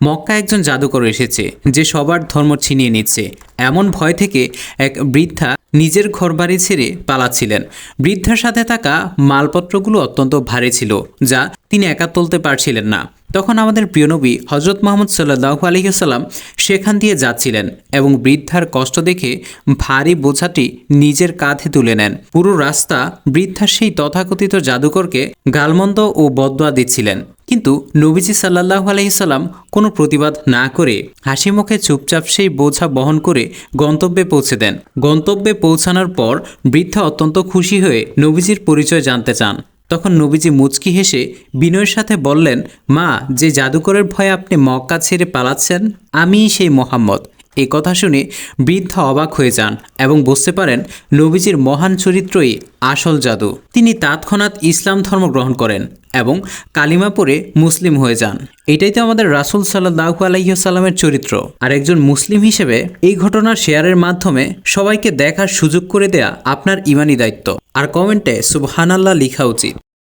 মক্কায় একজন জাদুকর এসেছে যে সবার ধর্ম ছিনিয়ে নিচ্ছে। এমন ভয় থেকে এক বৃদ্ধা নিজের ঘরবাড়ি ছেড়ে পালাচ্ছিলেন। বৃদ্ধার সাথে থাকা মালপত্রগুলো অত্যন্ত ভারী ছিল, যা তিনি একা তুলতে পারছিলেন না। তখন আমাদের প্রিয় নবী হজরত মুহাম্মদ সাল্লাল্লাহু আলাইহি ওয়াসাল্লাম সেখান দিয়ে যাচ্ছিলেন এবং বৃদ্ধার কষ্ট দেখে ভারী বোঝাটি নিজের কাঁধে তুলে নেন। পুরো রাস্তা বৃদ্ধা সেই তথাকথিত জাদুকরকে গালমন্দ ও বদদোয়া দিচ্ছিলেন, কিন্তু নবীজি সাল্লাল্লাহু আলাইহি সাল্লাম কোনো প্রতিবাদ না করে হাসি মুখে চুপচাপ সেই বোঝা বহন করে গন্তব্যে পৌঁছে দেন। গন্তব্যে পৌঁছানোর পর বৃদ্ধা অত্যন্ত খুশি হয়ে নবীজির পরিচয় জানতে চান। তখন নবীজি মুচকি হেসে বিনয়ের সাথে বললেন, মা, যে জাদুকরের ভয়ে আপনি মক্কা ছেড়ে পালাচ্ছেন, আমিই সেই মোহাম্মদ। এই কথা শুনে বৃদ্ধা অবাক হয়ে যান এবং বুঝতে পারেন নবীজির মহান চরিত্রই আসল জাদু। তিনি তৎক্ষণাৎ ইসলাম ধর্ম গ্রহণ করেন এবং কালিমা পড়ে মুসলিম হয়ে যান। এটাই তো আমাদের রাসূল সাল্লাল্লাহু আলাইহি ওয়াসাল্লামের চরিত্র। আর একজন মুসলিম হিসেবে এই ঘটনা শেয়ারের মাধ্যমে সবাইকে দেখার সুযোগ করে দেয়া আপনার ঈমানি দায়িত্ব। আর কমেন্টে সুবহানাল্লাহ লেখা উচিত।